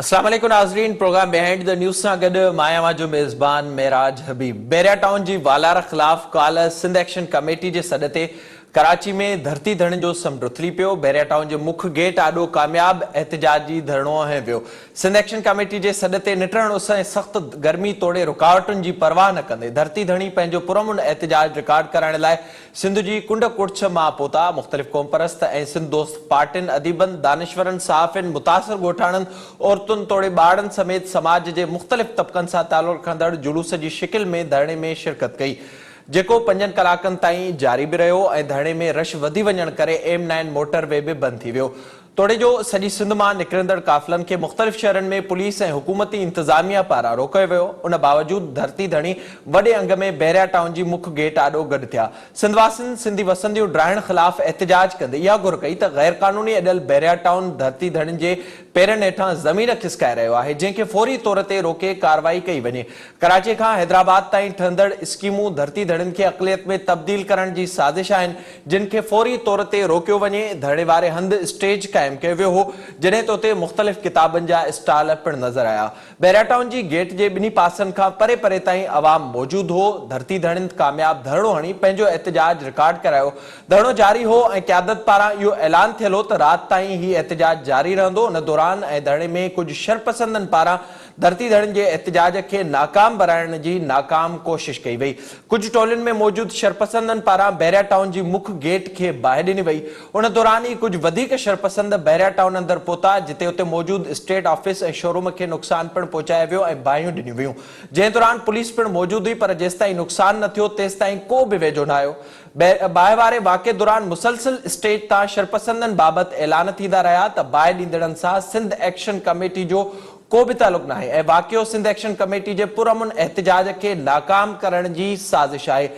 अस्सलाम वालेकुम नाज़रीन। प्रोग्राम बिहाइंड द न्यूज़ सां गॾु मां जो मेज़बान मेराज हबीब। बैरिया टाउन जी वालार ख़िलाफ़ काल्ह सिंध एक्शन कमेटी जे सॾ ते कराची में धरती धरण जो समुंड उथली पियो। बैरिया टाउन जे मुख्य गेट आॾो कामयाब एहतजाजी धरणो हंयो वियो। सिंध एक्शन कमेटी जे सॾ ते निटण उस ऐं सख़्त गर्मी तोड़े रुकावटुनि जी परवाह न कंदे धरती धणी पंहिंजो पुरअमन एहतजाज रिकॉर्ड कराइण लाइ सिंध जी कुंड कुड़छ मां पहुता। मुख़्तलिफ़ क़ौम परस्त ऐं सिंध दोस्त पार्टियुनि, अदीबनि, दानिशवरनि, सहाफ़ियुनि, मुतासिर ॻोठाणनि, औरतुनि तोड़े ॿारनि समेत समाज जे मुख़्तलिफ़ तबक़नि सां तालुक़ रखंदड़ जुलूस जी शिकिल में धरणे में शिरकत कई, जेको 5 कलाकनि ताईं जारी बि रहियो ऐं धरणे में रश वधी वञण करे M9 मोटरवे बि बंदि थी वियो। तोड़े जो सॼी सिंध मां निकिरंदड़ काफ़िलनि खे मुख़्तलिफ़ शहरनि में पुलिस ऐं हुकूमती इंतज़ामिया पारां रोकियो वियो। उन बावजूदि धरती धणी वॾे अंग में बैरिया टाउन जी मुख्य गेट आॾो गॾु थिया। सिंधवासियुनि सिंधी वसंदियूं ड्राइण ख़िलाफ़ एहतजाज कंदे इहा घुर कई त गैर क़ानूनी अॾियल बैरिया टाउन धरती धड़ियुनि जे पेरनि हेठां ज़मीन खिसकाए रहियो आहे, जंहिंखे फौरी तौर ते रोके कार्रवाई कई वञे। कराची खां हैदराबाद ताईं ठहंदड़ स्कीमूं धरती धड़ियुनि खे अक़लियत में तब्दील करण जी साज़िश आहिनि, जिन खे फौरी तौर ते रोकियो वञे। धरणे वारे हंधि स्टेज क़ाइमु कयो वियो हो, जॾहिं त उते मुख़्तलिफ़ किताबनि जा स्टॉल पिणु नज़र आया। बैरिया टाउन जी गेट जे ॿिन्ही पासनि खां परे परे ताईं अवाम मौजूदु हो। धरती धड़ियुनि कामयाब धरणो हणी पंहिंजो एहतजाज रिकॉर्ड करायो। धरणो जारी हो ऐं क़यादत पारां इहो ऐलान थियल हो त राति ताईं ही एहतजाज जारी रहंदो। उन दौरान ऐं धरणे में कुझु शरपसंदनि पारां धरती धड़ियुनि जे एहतजाज खे नाकाम बणाइण जी नाकाम कोशिश कई वई। कुझु टोलियुनि में मौजूदु शरपसंदनि पारां बैरिया टाउन जी मुख्य गेट खे बाहि ॾिनी वई। उन दौरान ई कुझु वधीक शरपसंद बैरिया टाउन अंदरि पहुता, जिते उते मौजूदु स्टेट ऑफिस ऐं शोरूम खे नुक़सान पिणु पहुचायो वियो ऐं बाहियूं ॾिनियूं वियूं, जंहिं दौरान पुलिस पिणु मौजूदु हुई, पर जेसिताईं नुक़सान न थियो तेसिताईं को बि वेझो न आयो। बाहि वारे वाक़े दौरान मुसलसिल स्टेज तां शरपसंदनि बाबति ऐलान थींदा रहिया त बाहि ॾींदड़नि सां सिंध एक्शन कमेटी जो को बि तालुक़ न आहे ऐं वाक़ियो सिंध एक्शन कमेटी जे पुरअमन एहतजाज खे नाकाम करण जी साज़िश आहे।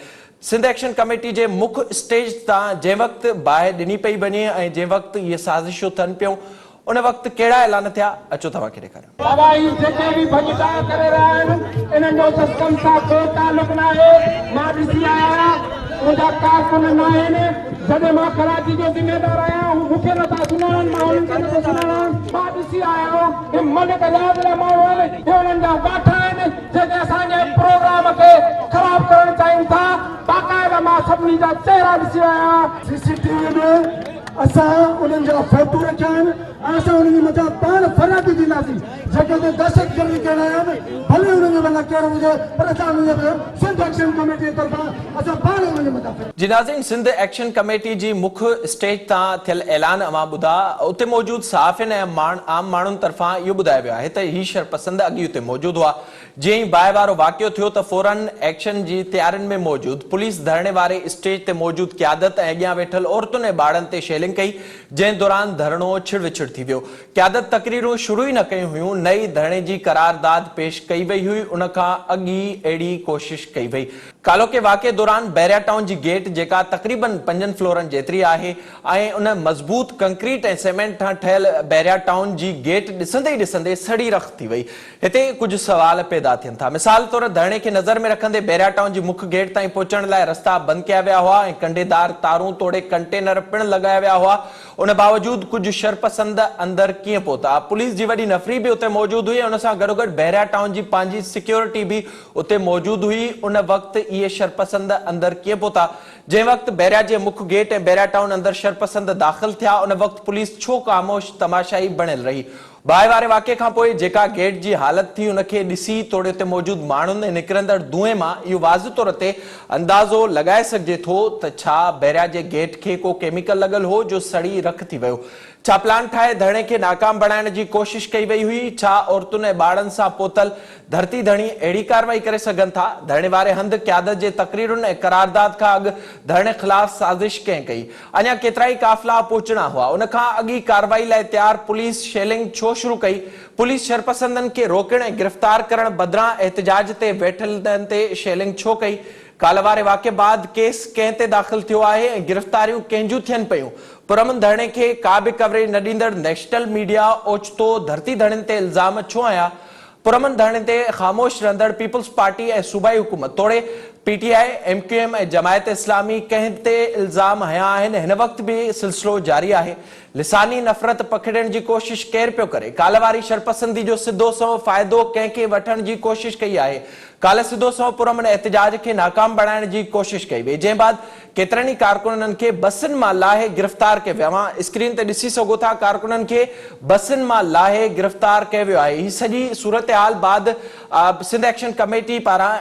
सिंध एक्शन कमेटी जे मुख्य स्टेज तां जंहिं वक़्तु बाहि ॾिनी पई वञे ऐं जंहिं वक़्तु इहे साज़िशूं थियनि पियूं, उन वक़्तु कहिड़ा ऐलान थिया, अचो तव्हांखे ॾेखारियो। जॾहिं मां कराची जो ज़िम्मेदार आहियां, मूंखे नथा सुञाणनि, मां उन्हनि खे नथो सुञाणां। मां ॾिसी आहियो कि मलिक आज़ाद जा माण्हू आहिनि, हे उन्हनि जा ॻाठ आहिनि जेके असांजे प्रोग्राम खे ख़राब करणु चाहिनि था। बाक़ाइदा मां सभिनी जा चेहरा ॾिसी आहियां। CCTV में असां उन्हनि जा फोटो रखिया आहिनि, असां उन्हनि मथां पाण फरियाद ॾींदासीं। जेके दहशतगर्दी कहिड़ा आहिनि, भले उन्हनि मथां कहिड़ो हुजे, पर असां सिंध एक्शन कमेटी जे तरफ़ां असां पाण उन्हनि मथां। जी नाज़रीन, सिंध एक्शन कमेटी जी मुख्य स्टेज तां थियल ऐलान अवां ॿुधा। उते मौजूदु सहाफ़ियुनि ऐं आम माण्हुनि तरफ़ां इहो ॿुधायो वियो आहे त ही शरपसंद अॻु उते मौजूदु हुआ। जीअं ई बाहि वारो वाक़ियो थियो त फौरन एक्शन जी तयारियुनि में मौजूदु पुलिस धरणे वारे स्टेज ते मौजूदु क़यादत ऐं अॻियां वेठल औरतुनि ऐं ॿारनि ते शेलिंग कई, जंहिं दौरान धरणो छिड़ विछिड़ थी वियो। क़यादत तक़रीरूं शुरू ई न कयूं हुयूं, नई धरणे जी करारदाद पेश कई वई हुई, उन खां अॻु ई अहिड़ी कोशिश कई वई। कालोके वाक़े दौरान बैरिया टाउन जी गेट, जेका तक़रीबन 5 फ्लोरनि जेतिरी आहे ऐं उन मज़बूत कंक्रीट ऐं सीमेंट खां ठहियल बैरिया टाउन जी गेट ॾिसंदे ई ॾिसंदे सड़ी रख थी वई। हिते कुझु सवाल पैदा थियनि था। मिसाल तौर धरणे खे नज़र में रखंदे बैरिया टाउन जी मुख्य गेट ताईं पहुचण लाइ रस्ता बंदि कया विया हुआ ऐं कंडेदार तारूं तोड़े कंटेनर पिणु लॻाया विया हुआ। उन बावजूदि कुझु शरपसंद अंदरि कीअं पहुता? पुलिस जी वॾी नफ़री बि उते मौजूदु हुई। उन सां गॾोगॾु बैरिया टाउन जी पंहिंजी सिक्योरिटी बि उते मौजूदु हुई। उन वक़्तु इहे शरपसंद अंदरि कीअं पहुता? जंहिं वक़्तु बैरिया जे मुख्य गेट ऐं बैरिया टाउन अंदरि शरपसंद दाख़िल थिया, उन वक़्तु पुलिस छो ख़ामोश तमाशाई बणियल रही? बाहि वारे वाक़े खां पोइ जेका गेट जी हालत थी, उनखे ॾिसी तोड़े उते मौजूदु माण्हुनि ऐं निकिरंदड़ धुएं मां इहो वाज़ तौर ते अंदाज़ो लॻाए सघिजे थो त छा बैरिया जे गेट खे को केमिकल लॻल हो जो सड़ी रख थी वियो। छा प्लान ठाहे धरणे खे नाकाम बणाइण जी कोशिश कई वई हुई? छा औरतुनि ऐं ॿारनि सां पोतल धरती धणी अहिड़ी कार्रवाई करे सघनि था? धरणे वारे हंधि क़यादत जे तक़रीरुनि ऐं करारदाद खां अॻु धरणे ख़िलाफ़ साज़िश कंहिं कई? अञा केतिरा ई काफ़िला पहुचणा हुआ। उन खां अॻु ई कार्रवाई लाइ तयार पुलिस शेलिंग छो शुरू कई? पुलिस शरपसंदनि खे रोकण ऐं गिरफ़्तार करण बदिरां एहतजाज ते वेठलनि ते शेलिंग छो कई? काल्ह वारे वाक़े बाद केस कंहिं ते दाख़िल थियो आहे ऐं गिरफ़्तारियूं कंहिंजूं थियनि पयूं? पुरअमन धरणे खे का बि कवरेज न ॾींदड़ नेशनल मीडिया ओचितो धरती धड़ियुनि ते इल्ज़ाम छो आया? पुरअमन धरणे ते ख़ामोश रहंदड़ पीपल्स पार्टी ऐं सूबाई हुकूमत तोड़े पीटीआई, एमक्यूएम ऐं जमायत इस्लामी कंहिं ते इल्ज़ाम हया आहिनि। हिन वक़्त बि सिलसिलो जारी आहे। लिसानी नफ़रत पखिड़ण जी कोशिश केरु पियो करे? कालावारी शरपसंदी जो सिधो सओ फ़ाइदो कंहिंखे वठण जी कोशिश कई आहे। काल्ह सिधो सओ पुरअमन एहतिजाज खे नाकाम बणाइण जी कोशिश कई वई, जंहिं बाद केतिरनि ई कारकुननि खे बसनि मां लाहे गिरफ़्तार कयो वियो आहे। स्क्रीन ते ॾिसी सघो था, कारकुननि खे बसनि मां लाहे गिरफ़्तार कयो वियो आहे। ही सॼी सूरत हाल बाद सिंध एक्शन कमेटी पारां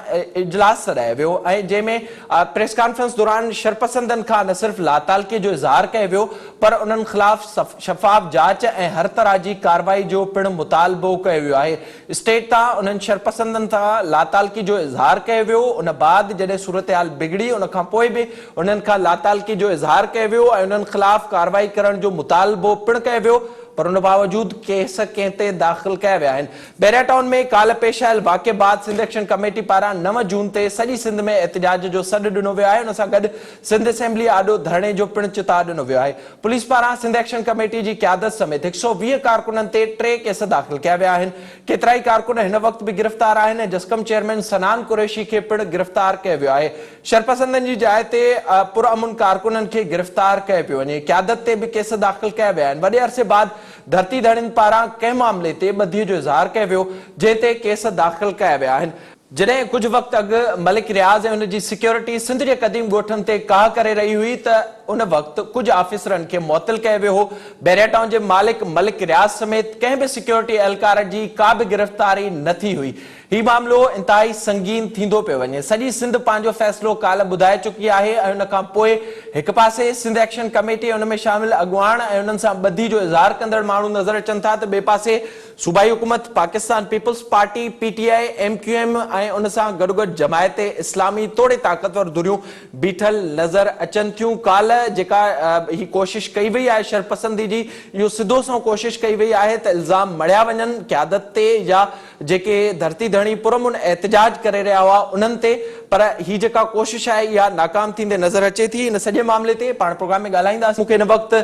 इजलास सॾायो वियो ऐं जंहिंमें प्रेस कॉन्फ्रेंस दौरान शरपसंदनि खां न सिर्फ़ लातालगी जो इज़हार कयो वियो, पर उन्हनि ख़िलाफ़ शफ़ाफ़ जांच ऐं हर तरह जी कार्रवाई जो पिणु मुतालबो कयो वियो आहे। स्टेट तां उन्हनि शरपसंदनि सां लातालगी जो इज़हार कयो वियो। उन बाद जॾहिं सूरत हाल बिगड़ी, उन खां पोइ बि उन्हनि खां लातालगी जो इज़हार कयो वियो ऐं उन्हनि ख़िलाफ़ कार्रवाई करण जो मुतालबो पिणु कयो वियो, पर उन बावजूद केस कंहिं ते दाख़िल कया विया आहिनि। बैरिया टाउन में काल्ह पेश आयल वाक़े बाद सिंध एक्शन कमेटी पारां 9 जून ते सॼी सिंध में एहतिजाज जो सॾु ॾिनो वियो आहे। उन सां गॾु सिंध असेंबली आॾो धरणे जो पिणु चितार ॾिनो वियो आहे। पुलिस पारां सिंध एक्शन कमेटी जी क़यादत समेत 120 कारकुननि ते 3 केस दाख़िल कया विया आहिनि। केतिरा ई कारकुन हिन वक़्त बि गिरफ़्तार आहिनि ऐं जस्कम चेयरमैन सनान कुरैशी खे पिणु गिरफ़्तार कयो वियो आहे। शरपसंदनि जी जाइ ते पुरअमन कारकुननि खे गिरफ़्तार कयो पियो वञे। क़यादत ते बि केस दाख़िल कया विया आहिनि। वॾे अरसे बाद धरती धड़नि पारां कंहिं मामले ते ॿधीअ जो इज़हार कयो वियो, जंहिं ते केस दाख़िल कया विया आहिनि। जॾहिं कुझु वक़्तु अॻु मलिक रियाज़ ऐं उन जी सिक्योरिटी सिंध जे क़दीम ॻोठनि ते काह करे रही हुई त उन वक़्तु कुझु ऑफिसरनि खे मुअतल कयो वियो हो। बैरिया टाउन जे मालिक मलिक रियाज़ समेत कंहिं बि सिक्योरिटी एहलकार जी का बि गिरफ़्तारी न थी हुई। ही मामलो इंतहाई संगीन थींदो पियो वञे। सॼी सिंध पंहिंजो फ़ैसिलो काल्ह ॿुधाए चुकी आहे ऐं उन खां पोइ हिकु पासे सिंध एक्शन कमेटी उन में शामिल अॻुवाण ऐं उन्हनि सां ॿधी जो इज़हार कंदड़ माण्हू नज़र अचनि था, त ॿिए पासे सूबाई हुकूमत, Pakistan Peoples Party, PTI, MQM ऐं उन सां गॾोगॾु जमायत इस्लामी तोड़े ताक़तवर धुरियूं बीठल नज़र अचनि थियूं। काल्ह जेका ही कोशिश कई वई आहे शरपसंदी जी, इहो सिधो सो कोशिश कई वई आहे त इल्ज़ाम मड़िया वञनि क़यादत ते या जेके धरती धरणी पुरअमन एहतिजाज करे रहिया हुआ उन्हनि ते, पर ही जेका कोशिश आहे इहा नाकाम थींदे नज़र अचे थी। इन सॼे मामले ते पाण प्रोग्राम में ॻाल्हाईंदासीं। मूंखे हिन वक़्तु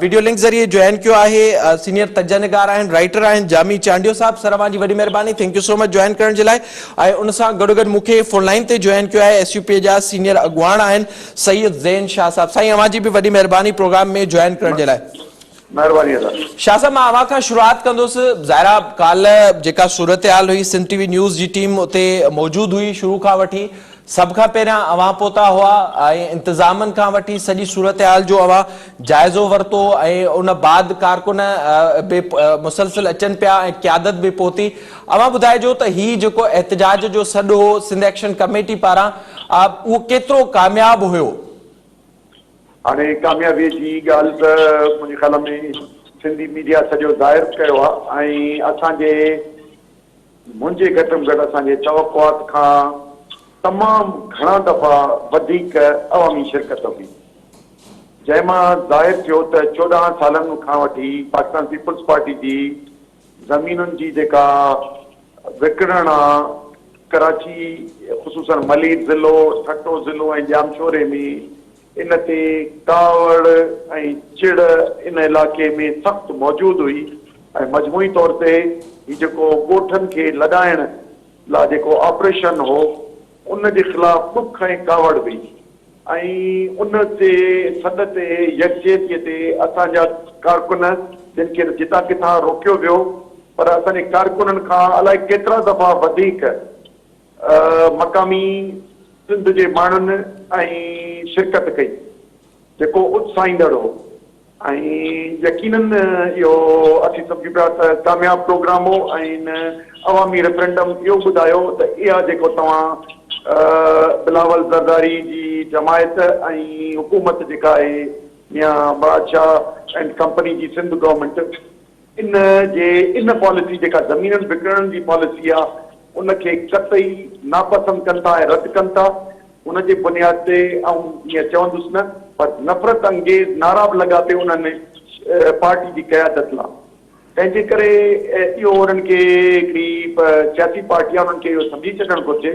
वीडियो लिंक ज़रिए जॉइन कयो आहे सीनियर तजनिगार आहिनि, राइटर आहिनि, जामी चांडियो साहब। सर, जी वॾी महिरबानी, thank you so much join करण जे लाइ। ऐं उन सां गॾोगॾु मूंखे फोन लाइन ते जॉइन कयो आहे एसयूपी जा सीनियर अॻुवाण आहिनि सैयद ज़ैन शाह साहब। साईं, अवां जी बि वॾी महिरबानी प्रोग्राम में जॉइन करण जे लाइ। शाह साहब, मां अवां खां शुरूआत कंदुसि। ज़ाहिरा काल्ह जेका सूरत हाल हुई, सिंध टीवी न्यूज़ जी टीम उते मौजूदु हुई शुरू खां वठी। सभ खां पहिरियां अवां पहुता हुआ ऐं इंतज़ामनि खां वठी सॼी सूरत हाल जो अवां जाइज़ो वरितो ऐं उन बाद कारकुन बि मुसलसिल अचनि पिया ऐं क़यादत बि पहुती। अवां ॿुधाइजो त ही जेको एहतिजाज जो सॾु हो सिंध एक्शन कमेटी पारां, उहो केतिरो कामयाब हुयो? हाणे कामयाबीअ जी ॻाल्हि त मुंहिंजे ख़्याल में सिंधी मीडिया सॼो ज़ाहिर कयो आहे ऐं असांजे मुंहिंजे घटि में घटि असांजे तवक़ुआत खां तमामु घणा दफ़ा वधीक अवामी शिरकत हुई, जंहिंमां ज़ाहिर थियो त 14 सालनि खां वठी पाकिस्तान पीपल्स पार्टी जी ज़मीनुनि जी जेका विकिणण आहे कराची, ख़ुसूसन मलीर ज़िलो, ठट्टो ज़िलो ऐं जामशोरे में, इन ते कावड़ ऐं चिड़ इन इलाइक़े में सख़्तु मौजूदु हुई ऐं मजमूई तौर ते ही जेको ॻोठनि खे लॾाइण लाइ जेको ऑपरेशन हो उन जे ख़िलाफ़ ॾुख ऐं कावड़ हुई ऐं उन ते सॾ ते यकजहतीअ ते असांजा कारकुन जिन खे जितां किथां रोकियो वियो, पर असांजे कारकुननि खां अलाए केतिरा दफ़ा वधीक मक़ामी सिंध जे माण्हुनि ऐं शिरकत कई, जेको उत्साहींदड़ हो ऐं यकीनन इहो असीं सम्झूं पिया त कामयाबु प्रोग्राम हो। ऐं इन अवामी रेफरेंडम इहो ॿुधायो त इहा जेको तव्हां बिलावल ज़रदारी जी जमायत ऐं हुकूमत जेका आहे या बादशाह एंड कंपनी जी सिंध गवर्नमेंट, इन जे इन पॉलिसी जेका ज़मीननि विकिणण जी पॉलिसी आहे उनखे कतई नापसंद कनि था ऐं रद्द कनि था। उन जे बुनियाद ते ऐं ईअं चवंदुसि न, पर नफ़रत अंगेज़ नारा बि लॻा पियो उन्हनि पार्टी जी क़यादत लाइ। तंहिंजे करे इहो उन्हनि खे हिकिड़ी सियासी पार्टी आहे, उन्हनि खे इहो सम्झी छॾणु घुरिजे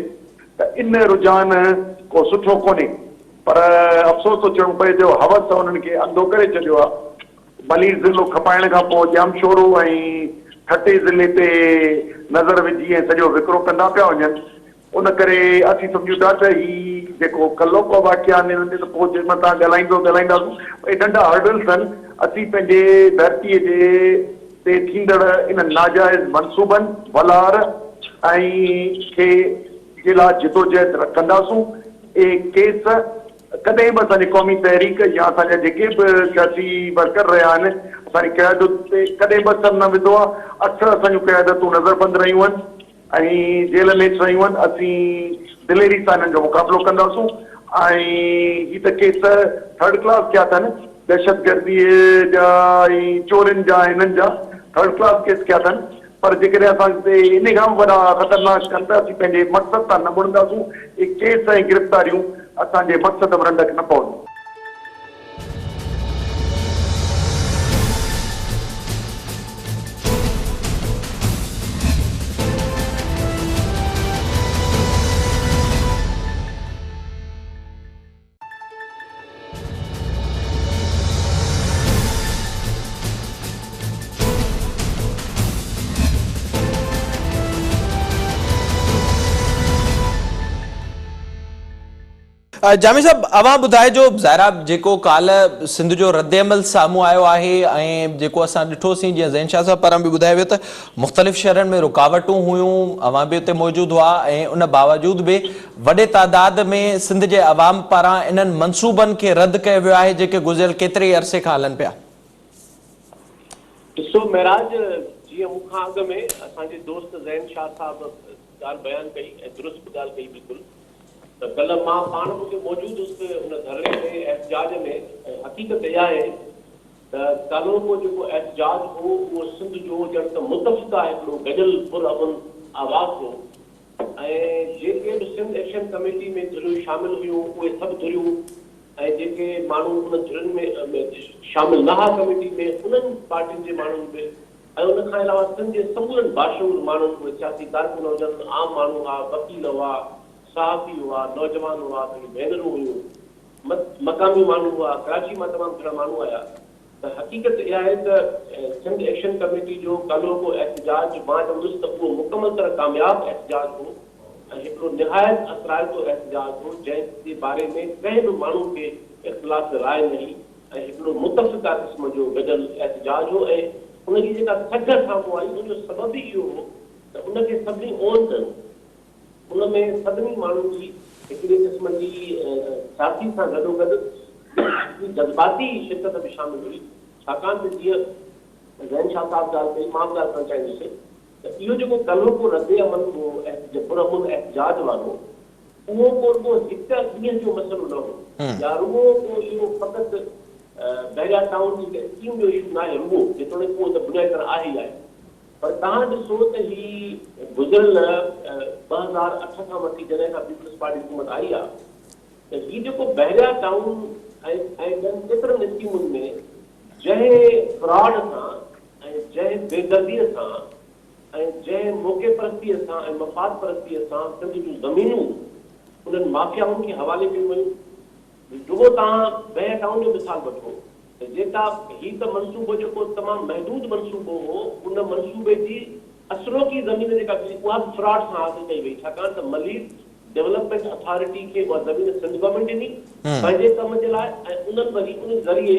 त इन रुझान को सुठो कोन्हे, पर अफ़सोस थो चवणो पए जो हवस उन्हनि खे अंधो करे छॾियो आहे। मलीर ज़िलो खपाइण खां पोइ जामशोरो ऐं ठटे ज़िले ते नज़र विझी ऐं सॼो विकिरो कंदा पिया वञनि। उन करे असीं सम्झूं था त ही जेको कल्लोको वाक़िया आहिनि हिननि ते त पोइ जेॾीमहिल तव्हां ॻाल्हाईंदासूं हे नंढा हर्डल्स आहिनि। असीं पंहिंजे धरतीअ ते थींदड़ इन नाजाइज़ मनसूबनि वलार ऐं खे जे लाइ जिदोजहद कंदासूं। केस कॾहिं बि असांजी क़ौमी तहरीक या असांजा जेके बि सियासी वर्कर रहिया आहिनि असांजी क़यादत ते कॾहिं बि असरु न विधो आहे। अक्सर असांजूं क़यादतूं नज़रबंद रहियूं आहिनि ऐं जेल में रहियूं आहिनि। असीं दिलेरी सां हिननि जो मुक़ाबिलो कंदासूं ऐं ही त केस थर्ड क्लास थिया अथनि, दहशतगर्दीअ जा ऐं चोरियुनि जा हिननि जा थर्ड क्लास केस कया अथनि। पर जेकॾहिं असां इन खां वॾा ख़तरनाक कनि त असीं पंहिंजे मक़सद तां न मुड़ंदासूं। इहे केस ऐं गिरफ़्तारियूं असांजे मक़सद में रंडक न पवंदियूं। जामी साहब, अवां ॿुधाइजो ज़ाहिरा जेको काल सिंध जो रद्दअमल साम्हूं आयो आहे ऐं जेको असां ॾिठोसीं, जीअं ज़ैन शाह साहब पारां बि ॿुधायो वियो त मुख़्तलिफ़ शहरनि में रुकावटूं हुयूं, अवां बि उते मौजूदु हुआ ऐं उन बावजूद बि वॾे तादाद में सिंध जे अवाम पारां इन्हनि मनसूबनि खे रद्द कयो वियो आहे जेके गुज़िरियल केतिरे ई अरसे खां हलनि पिया। ॾिसो महराज, जीअं मूंखां अॻु में असांजे दोस्त ज़ैन शाह साहब ॻाल्हि बयानु कई ऐं दुरुस्त ॻाल्हि कई बिल्कुलु, त कल्ह मां पाण मूंखे मौजूदु हुउसि उन धरणे में एहतजाज में। हक़ीक़त इहा आहे त कालोको जेको एहतजाज हो उहो सिंध जो ॼण त मुतफ़िक़ा हिकिड़ो गजल पुरअमन आवाज़ हो ऐं जेके बि सिंध एक्शन कमेटी में धुरियूं शामिल हुयूं उहे सभु धुरियूं ऐं जेके माण्हू उन धुरियुनि में शामिल न हुआ कमेटी में उन्हनि पार्टियुनि जे माण्हुनि बि ऐं उन खां अलावा सिंध जे समूरनि बाशूर माण्हुनि, उहे सियासी कारकुन हुजनि, आम माण्हू हुआ, वकील हुआ, सहाफ़ी हुआ, नौजवान हुआ, भेनरूं हुयूं, मक़ामी माण्हू हुआ, कराची मां तमामु घणा माण्हू आया। त हक़ीक़त इहा आहे त सिंध एक्शन कमेटी जो कालोको एहतजाज मां चवंदुसि त उहो मुकमल तरह कामयाबु एहतजाज हो ऐं हिकिड़ो निहायत असराइतो एहतजाज हो जंहिंजे बारे में कंहिं बि माण्हू खे इख़्तिलाफ़ राय न हुई ऐं हिकिड़ो मुतफ़िक़ा क़िस्म जो गजल एहतजाज हो। ऐं उनजी जेका सघ साम्हूं आई उनजो सबबु ई इहो हो त उनखे सभिनी ओन कयो। उन में सभिनी माण्हुनि जी हिकिड़े क़िस्म जी साथी सां गॾोगॾु जज़्बाती शिरकत बि शामिल हुई। छाकाणि त जीअं ज़ैन शाह साहब ॻाल्हि कई, मां ॻाल्हि करणु चाहींदुसि त इहो जेको कालोको रद्दअमल हो पुरअमन एहतजाज वारो, उहो को हिकु ॾींहं जो मसइलो न हो या रुॻो को इहो फ़क़ति बहरिया टाउन जी स्कीम जो इशू न आहे रुॻो, जेतोणीकि उहो त बुनियादी तरह आहे ई आहे। पर तव्हां ॾिसो त ही गुज़िरियल 2008 खां वठी जॾहिं खां पीपल्स पार्टी हुकूमत आई आहे त ही जेको बहरिया टाउन ऐं केतिरनि स्कीमुनि में जंहिं फ्रॉड सां ऐं जंहिं बेदर्दीअ सां ऐं जंहिं मौक़े परस्तीअ सां ऐं मफ़ाद परस्तीअ सां सिंध जूं ज़मीनूं उन्हनि माफ़ियाउनि खे हवाले कयूं वयूं। रुॻो तव्हां बहरिया टाउन जो मिसाल वठो त जेका ही त मनसूबो जेको तमामु महदूद मनसूबो हो, उन मनसूबे जी असरोकी ज़मीन जेका उहा बि फ्रॉड सां हासिल कई वई। छाकाणि त मलीद डेवलपमेंट अथॉरिटी खे उहा ज़मीन सिंध गवर्नमेंट ॾिनी पंहिंजे कम जे लाइ ऐं उन्हनि वरी उन ज़रिए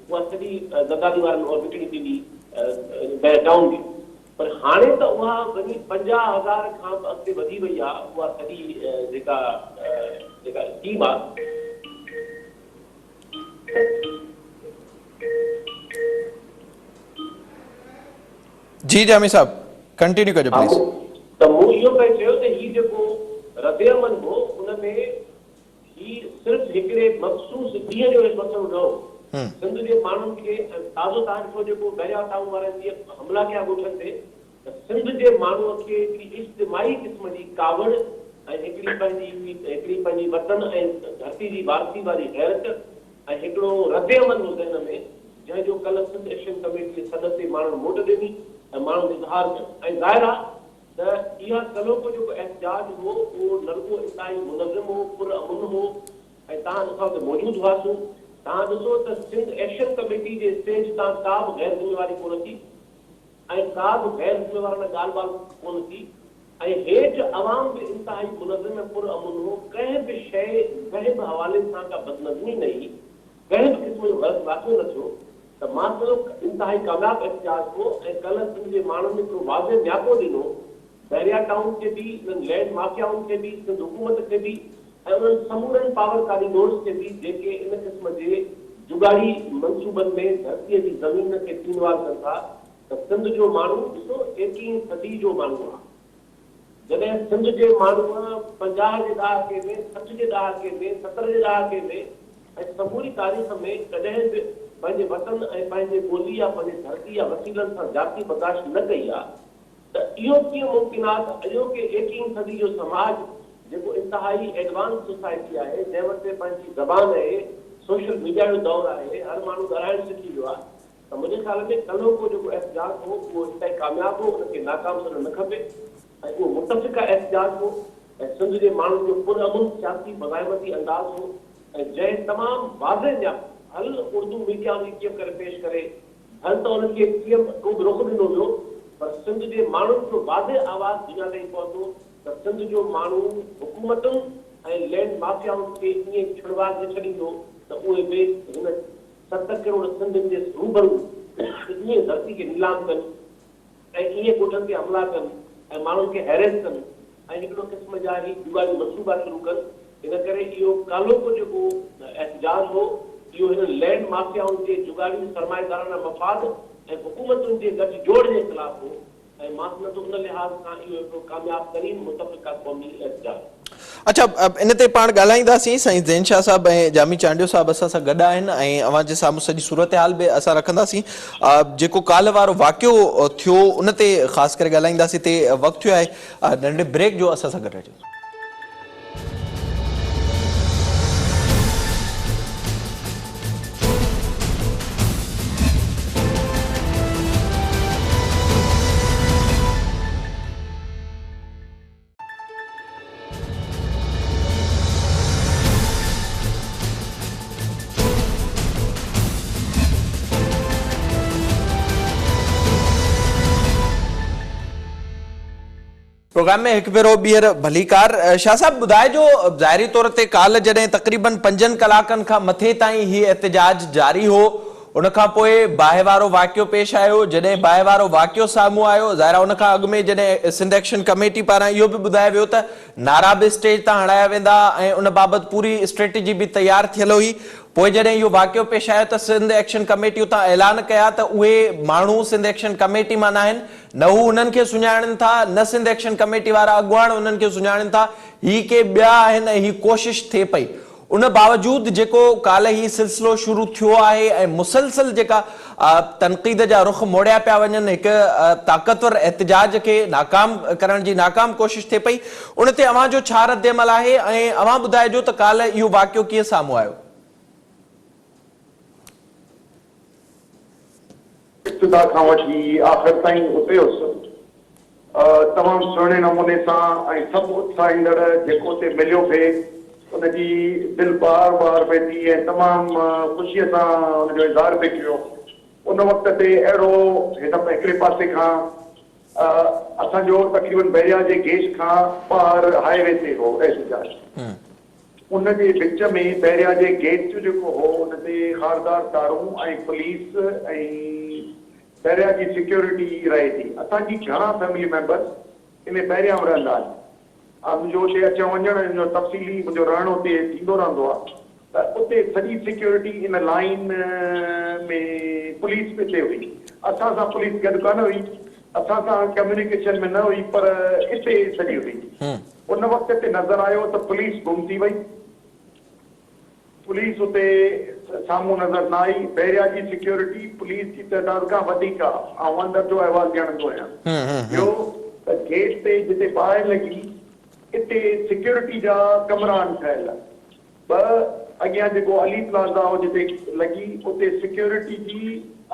उहा सॼी ज़दादी वारनि उहा विकिणी ॾिनी बहरिया टाउन जी। पर हाणे त उहा वरी 50,000 खां बि अॻिते वधी वई आहे उहा सॼी जेका स्कीम आहे। जी जामी साहब, कंटिन्यू कजो प्लीज। त मूं इहो पियो चयो त ही जेको रद्दअमल हो उन में ही सिर्फ़ु हिकिड़े मख़सूस ॾींहं जो मसइलो न हो। सिंध जे माण्हुनि खे ताज़ो तव्हां ॾिठो जेको बहरिया टाउन वारनि जीअं हमला कया ॻोठनि ते, त सिंध जे माण्हूअ खे इज्तिमाही क़िस्म जी कावड़ ऐं हिकिड़ी पंहिंजी वतन ऐं धरती जी वारसी वारी हैरत ऐं हिकिड़ो रद्दअमल हो हिन में जंहिंजो कल्ह सिंध एक्शन कमेटी सद ते माण्हुनि मोट ॾिनी ऐं माण्हुनि इज़हार कयो। ऐं ज़ाहिर आहे त इहा कालोको जेको एहतजाज हो उहो नरगो इंतहाई मुनज़िम हो, पुरअमन हो ऐं तव्हां असां हुते मौजूदु हुआसीं। तव्हां ॾिसो त सिंध एक्शन कमेटी जे स्टेज तां का बि गैर ज़िम्मेवारी कोन थी ऐं का बि गैर ज़िम्मेवाराना ॻाल्हि ॿाल्हि कोन थी ऐं हेठ अवाम भी इंतहाई मुनज़्ज़म ऐं पुरअमन हो, कंहिं बि शइ कंहिं बि हवाले सां का बदनज़मी न हुई, कंहिं बि क़िस्म जो ग़लति वाक़ियो न थियो। त मां सम्झो इंतहाई कामयाब एहतिजाज हो ऐं कल्ह सिंध जे माण्हुनि हिकिड़ो वाज़े न्यापो ॾिनो बैरिया टाउन खे बि, इन्हनि लैंड माफ़ियाउनि खे बि, सिंध हुकूमत खे बि ऐं उन्हनि समूरनि पावर कारीडोर्स खे बि जेके इन क़िस्म जे जुगाड़ी मंसूबनि में धरतीअ जी ज़मीन खे तीनवार कनि था। त सिंध जो माण्हू ॾिसो 21वीं सदी जो माण्हू आहे। जॾहिं सिंध जे माण्हूअ 50 जे ॾहाके में, 60 जे ॾहाके में, 70 जे ॾहाके में ऐं समूरी तारीख़ में कॾहिं बि पंहिंजे वतन ऐं पंहिंजे ॿोली या पंहिंजे धरती या वसीलनि सां जाती बर्दाश्त न कई आहे, त इहो कीअं मुमकिन आहे त अॼोके 21वीं सदी जो समाज जेको इंतहाई एडवांस सोसाइटी आहे, जंहिं वटि पंहिंजी ज़बान आहे, सोशल मीडिया जो दौर आहे, हर माण्हू ॻाल्हाइणु सिखी वियो आहे, त मुंहिंजे ख़्याल में कल्ह को जेको एहतिजाज हो उहो इंतहाई कामयाब हो, उनखे नाकाम करणु न खपे ऐं उहो मुतफ़िक़ा एहतिजाज हो ऐं सिंध जे माण्हुनि जो पुरअमन सियासी बग़ावती अंदाज़ हो ऐं जंहिं तमामु वाज़े जा हल उर्दू मीडिया जी कीअं करे पेश करे हल त उन्हनि खे कीअं को बि रुख ॾिनो वियो, पर सिंध जे माण्हुनि जो वाज़े आवाज़ दुनिया ताईं पहुतो त सिंध जो माण्हू हुकूमतुनि ऐं लैंड माफ़ियाउनि खे ईअं छिड़वार न छॾींदो त उहे बि हिन 70 करोड़ सिंधियुनि जे रूबरू ईअं धरती खे नीलाम कनि ऐं ईअं ॻोठनि ते हमला कनि ऐं माण्हुनि खे हैरेस कनि ऐं हिकिड़ो क़िस्म जा ई जुगाड़ी मंसूबा शुरू कनि। इन करे इहो कालो को जेको एहतिजाज हो इहो हिन लैंड माफ़ियाउनि जे जुगाड़ी सरमाएदाराना मफ़ाद ऐं हुकूमतुनि जे गठजोड़ जे ख़िलाफ़ हो ऐं मां सम्झो उन लिहाज़ सां इहो हिकिड़ो कामयाब तरीन मुतफ़िक़ा क़ौमी एहतिजाज। अच्छा, इन ते पाण ॻाल्हाईंदासीं। साईं ज़ैन शाह साहब ऐं जामी चांडियो साहब असां सां गॾु आहिनि ऐं अव्हां जे साम्हूं सॼी सूरत हाल बि असां रखंदासीं। जेको काल्ह वारो वाक़ियो थियो उन ते ख़ासि करे ॻाल्हाईंदासीं। ते वक़्तु थियो आहे नंढे ब्रेक जो, असां सां गॾु रहिजो। प्रोग्राम में एक भेरो ॿीहर भलीकार। शाह साहब ॿुधाइजो, ज़ाहिरी तौर ते काल्ह जॾहिं तक़रीबन 5 कलाकनि खां मथे ताईं ही एहतिजाज जारी हो, उन खां पोइ बाहि वारो वाक़ियो पेश आयो। जॾहिं बाहि वारो वाक़ियो साम्हूं आयो, ज़ाहिर उन खां अॻु में जॾहिं सिंध एक्शन कमेटी पारां इहो बि ॿुधायो वियो त नारा बि स्टेज तां हणाया वेंदा ऐं उन बाबति पूरी स्ट्रेटेजी बि तयारु थियल हुई। पोइ जॾहिं इहो वाक़ियो पेश आयो त सिंध एक्शन कमेटी उतां ऐलान कया त उहे माण्हू सिंध एक्शन कमेटी मां न आहिनि, न हू उन्हनि खे सुञाणनि था, न सिंध एक्शन कमेटी वारा अॻुवाण उन्हनि खे सुञाणनि था, ही के ॿिया आहिनि ऐं ही कोशिश थिए पई। उन बावजूद जेको काल्ह ही सिलसिलो शुरू थियो आहे ऐं मुसलसल जेका तनक़ीद जा रुख मोड़िया पिया वञनि, हिकु ताक़तवर एहतिजाज खे नाकाम करण जी नाकाम कोशिश थिए पई, उन ते अव्हां जो छा रद्द अमल आहे ऐं अव्हां ॿुधाइजो त काल्ह इहो वाक़ियो कीअं साम्हूं आयो? इब्तिदा खां वठी आख़िर ताईं उते हुउसि, तमामु सुहिणे नमूने सां ऐं सभु उत्साहींदड़ जेको उते मिलियो पिए उनजी दिलि बार बार पई थी ऐं तमामु ख़ुशीअ सां हुनजो इज़हार पियो कयो। उन वक़्त ते अहिड़ो हिकिड़े पासे खां असांजो तक़रीबन बैरिया जे गेट खां ॿाहिरि हाईवे ते हो एहतिजाज, उन जे विच में बैरिया जे गेट जेको हो उन ते खारदार तारूं ऐं पुलिस ऐं बैरिया जी सिक्योरिटी रहे थी। असांजी घणा फैमिली मेंबर्स इन बैरिया में रहंदा आहिनि। मुंहिंजो उते अचण वञण जो तफ़सीली मुंहिंजो रहणु उते थींदो रहंदो आहे, त उते सॼी सिक्योरिटी इन लाइन में पुलिस बि हिते हुई। असां सां पुलिस गॾु कान हुई, असां सां कम्युनिकेशन में न हुई, पर हिते सॼी हुई। उन वक़्त ते नज़र आयो त पुलिस गुम थी वई, पुलिस उते साम्हूं नज़र न आई। बैरिया जी सिक्योरिटी पुलिस जी तइदाद खां वधीक आहे। ऐं अंदरि जो अहवालु ॼाणंदो आहियां। ॿियो त गेट ते जिते ॿाहि लॻी हिते सिक्योरिटी जा कमरा आहिनि ठहियल। ॿ अॻियां जेको अली प्लाज़ा हो जिते लॻी उते सिक्योरिटी जी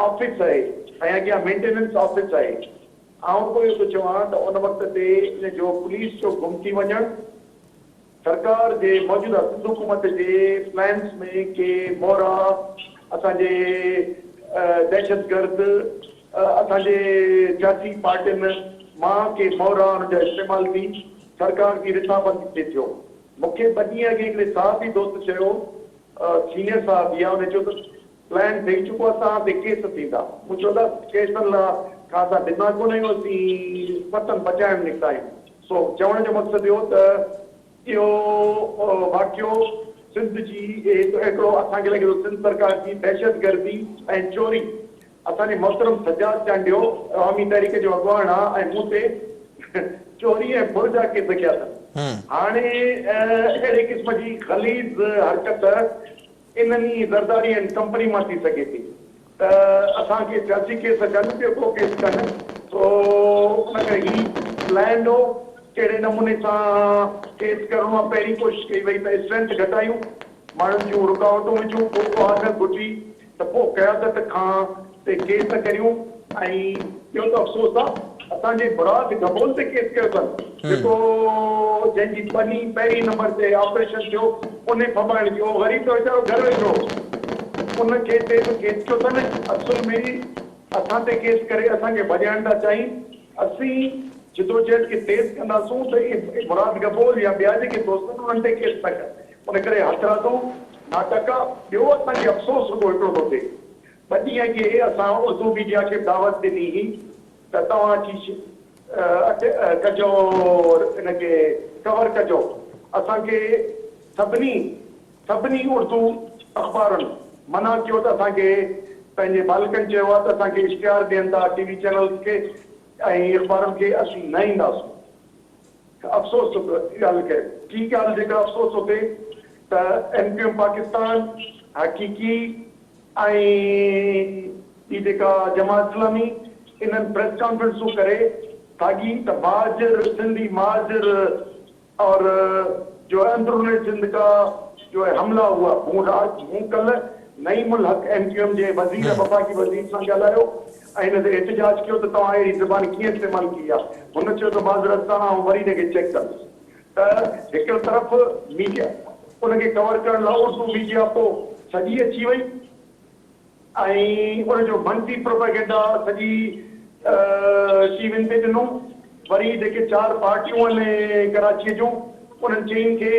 ऑफिस आहे ऐं अॻियां मेंटेनेंस ऑफिस आहे। आउं पोइ थो चवां त उन वक़्त ते इन जो पुलिस जो गुम थी वञणु सरकार जे मौजूदा सिंध हुकूमत जे प्लान्स में के मोरा असांजे दहशतगर्द असांजे सियासी पार्टियुनि मां के मोहरा जो इस्तेमाल थी सरकार की रिसाबंदी ते थियो मूंखे 2 ॾींहं अॻु हिकिड़े साहब ई दोस्त चयो सीनियर साहब या उन जो प्लान ठही चुको आहे असां ते केस थींदा मूं चयो केसनि लाइ का असां ॾिना कोन आहियूं असीं पतन बचाइण निकिता आहियूं सो चवण जो मक़सदु इहो त इहो वाक़ियो सिंध जी हिकिड़ो असांखे लॻे थो सिंध सरकार जी दहशतगर्दी ऐं चोरी असांजे मोहतरम सजाद चांडियो अवामी तहरीक जो अॻुवान आहे ऐं मूं ते चोरी ऐं फुर जा केस कया अथनि हाणे अहिड़े क़िस्म जी ख़लीज़ हरकत इन्हनि ज़रदारी ऐं कंपनी मां थी सघे थी त असांखे सियासी केस कनि ॿियो को केस कनि सो उन करे ही प्लान हो कहिड़े नमूने सां केस करणो आहे पहिरीं कोशिशि कई वई त स्ट्रेंथ घटायूं माण्हुनि जूं रुकावटूं विझूं पोइ आदत घुटी त पोइ क़यादत खां ते केस करियूं ऐं ॿियो त अफ़सोस आहे असांजे मुराद गबोल ते केस कयो अथनि जेको जंहिंजी पनी पहिरीं नंबर ते ऑपरेशन थियो उन फबाइण थियो वरी त वीचारो घर वेठो उनखे ते बि केस कयो अथनि असुल में असां ते केस करे असांखे भॼाइण था चाहिनि असीं जिदोजहद खे तेज़ कंदासूं त इहे मुराद गबोल या ॿिया जेके दोस्त आहिनि उन्हनि ते केस न कनि उन करे हथरादो नाटक आहे ॿियो असांखे अफ़सोस रुगो हिकिड़ो थो थिए 2 ॾींहं अॻे असां उर्दू मीडिया खे दावत ॾिनी हुई त तव्हां अची कजो हिनखे कवर कजो असांखे सभिनी उर्दू अख़बारनि मना कयो त असांखे पंहिंजे मालिकनि चयो आहे त असांखे इश्तिहार ॾियनि था टीवी चैनल्स खे ऐं अख़बारनि खे असीं न ईंदासीं अफ़सोस ॻाल्हि कयो की ॻाल्हि जेका अफ़सोस थो थिए त MQM पाकिस्तान हक़ीक़ी ऐं ही जेका जमात इस्लामी इन्हनि प्रेस कॉन्फ्रेंसूं करे ताकि त माजिर सिंधी माजिर और जो अंदरून सिंध का जो है हमला हुआ हूं कल नई मुल्क MQM जे वज़ीर वफ़ाक़ी वज़ीर सां ॻाल्हायो ऐं हिन ते एहतिजाज कयो त तव्हां अहिड़ी ज़बान कीअं इस्तेमालु कई आहे हुन चयो त माज़रत सां ऐं वरी हिनखे चेक कंदुसि त हिकु तरफ़ मीडिया उनखे कवर करण लाइ उर्दू मीडिया पोइ सॼी अची वई ऐं उनजो मनफ़ी प्रोपेगेंडा सॼी टीवियुनि ते ॾिनो वरी जेके 4 पार्टियूं आहिनि कराचीअ जूं उन्हनि चइनि खे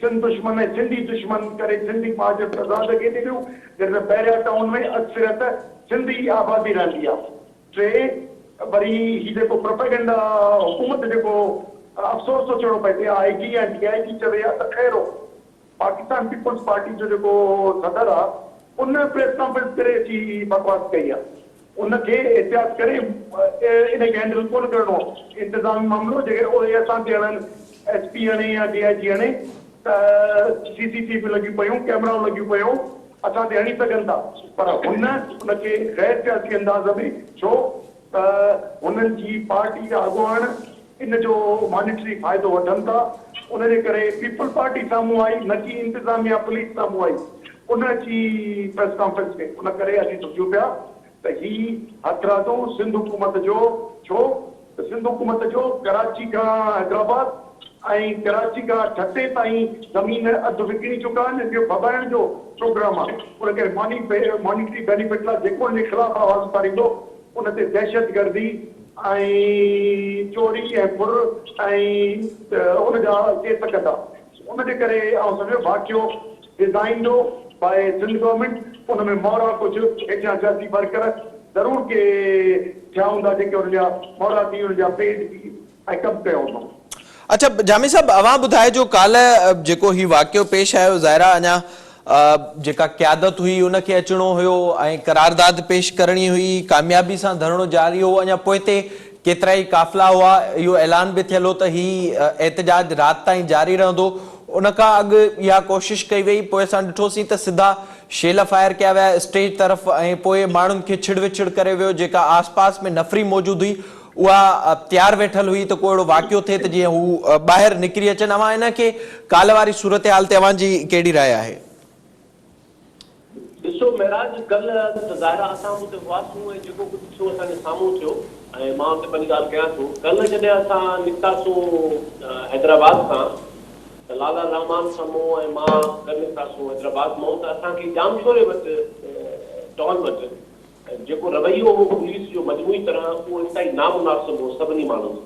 सिंध दुश्मन ऐं सिंधी दुश्मन करे सिंधी माजिर तज़ाद खे ॾिनियूं जंहिंमें पहिरियां टाउन में अक्सरियत सिंधी आबादी रहंदी आहे 3 वरी ही जेको प्रोपेगेंडा हुकूमत जेको अफ़सोस थो चवणो पए IG ऐं DIG चवे आहे त ख़ैर पाकिस्तान पीपल्स पार्टी जो जेको सदर आहे उन प्रेस कॉन्फ्रेंस करे अची बकवास कई आहे उनखे एहतियात करे इनखे हैंडल कोन करणो इंतज़ामी मामिलो जेके उहे असां ते हणनि SP हणे या DIG हणे त CCTV लॻियूं पियूं कैमराऊं लॻियूं पियूं असां ते हणी सघनि था पर उनखे गैर सियासी अंदाज़ में छो त हुननि जी पार्टी जा अॻुवान इन जो मॉनिटरी फ़ाइदो वठनि था उनजे करे पीपल पार्टी साम्हूं आई न की इंतज़ामिया पुलिस साम्हूं आई उन जी प्रेस कॉन्फ्रेंस में उन करे असीं सोचियूं पिया त ही हथरादो सिंध हुकूमत जो छो त सिंध हुकूमत जो कराची खां हैदराबाद ऐं कराची खां ठटे ताईं ज़मीन अधु विकिणी चुका आहिनि ॿियो भॿाइण जो प्रोग्राम आहे उन करे मॉनिटरी बेनिफिट लाइ जेको हिन ख़िलाफ़ आवाज़ उथारींदो उन ते दहशतगर्दी ऐं चोरी ऐं फुर ऐं उनजा केस कंदा उनजे करे आउं सम्झो वाक़ियो डिज़ाइन जो बाय सिंध गवर्नमेंट उनमें मोहरा कुझु हेठियां सियासी वर्कर ज़रूर के थिया हूंदा जेके हुनजा मोहरा थी हुनजा पेड थी ऐं कमु कयो हूंदो अच्छा जामी साहब अवां ॿुधाए जो काल जेको ही वाक़ियो पेश आयो ज़ाहिरा अञा जेका क़यादत हुई उनखे अचणो हुयो ऐं करारदाद पेश करणी हुई कामयाबी सां धरणो जारी हो अञा पोइ ते केतिरा ई काफ़िला हुआ इहो ऐलान बि थियल हो त ही एहतिजाज राति ताईं जारी रहंदो उन खां अॻु इहा कोशिशि कई वई पोइ असां ॾिठोसीं त सिधा शेल फायर कया विया स्टेज तरफ़ ऐं पोइ माण्हुनि खे छिड़ विछिड़ करे वियो जेका आसपास में नफ़री मौजूदु हुई उहा तयारु वेठल हुई त को अहिड़ो वाक़ियो थिए त जीअं हू ॿाहिरि निकिरी अचनि अवां हिनखे काल्ह वारी सूरत हाल ते अवांजी कहिड़ी राय आहे ॾिसो महराज कल्ह त ज़ाहिरा असां हुते हुआसीं ऐं जेको कुझु थियो असांजे साम्हूं थियो ऐं मां हुते पंहिंजी ॻाल्हि कयां थो कल्ह जॾहिं असां निकितासीं हैदराबाद खां त लाला रहमान साम्हूं ऐं मां गॾु निकितासीं हैदराबाद मां त असांखे जामशोरे वटि टॉल वटि जेको रवैयो हो पुलिस जो मजमूई तरह वो इंतहाई नामुनासिब हो सभिनी माण्हुनि जो।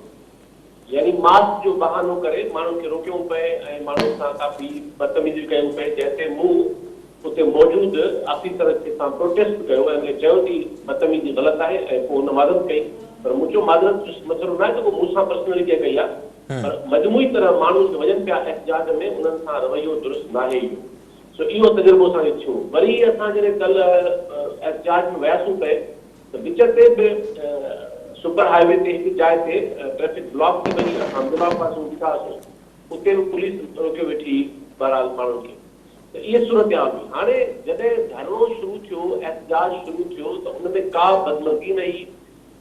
यानी मास्क जो बहानो करे माण्हुनि खे रोकियूं पए ऐं माण्हुनि सां काफ़ी बदतमीज़ी कयूं पए, जंहिंते मूं उते मौजूदु ऑफिसर खे सां प्रोटेस्ट कयो ऐं चयो थी बदतमीज़ी ग़लति आहे ऐं पोइ हुन माज़रत कई। पर मुंहिंजो माज़रत जो मसइलो न आहे त पोइ मूंसां पर्सनली कंहिं कई आहे, पर मजमूई तरह माण्हू वञनि पिया एहतिजाज में, उन्हनि सां रवैयो दुरुस्त न आहे इहो। सो इहो तजुर्बो असांखे थियो। वरी असां जॾहिं कल्ह एहतिजाज में वियासीं पए त विच ते बि सुपर हाईवे ते हिकु जाइ ते ट्रैफिक ब्लॉक थी वई, असां ब्लॉक पासूं बीठासीं, उते बि पुलिस रोके वेठी बहरहाल माण्हुनि खे। त इहे सूरत हाल हुई। हाणे जॾहिं धरनो शुरू थियो, एहतिजाज शुरू थियो त उनमें का बदमज़गी न हुई,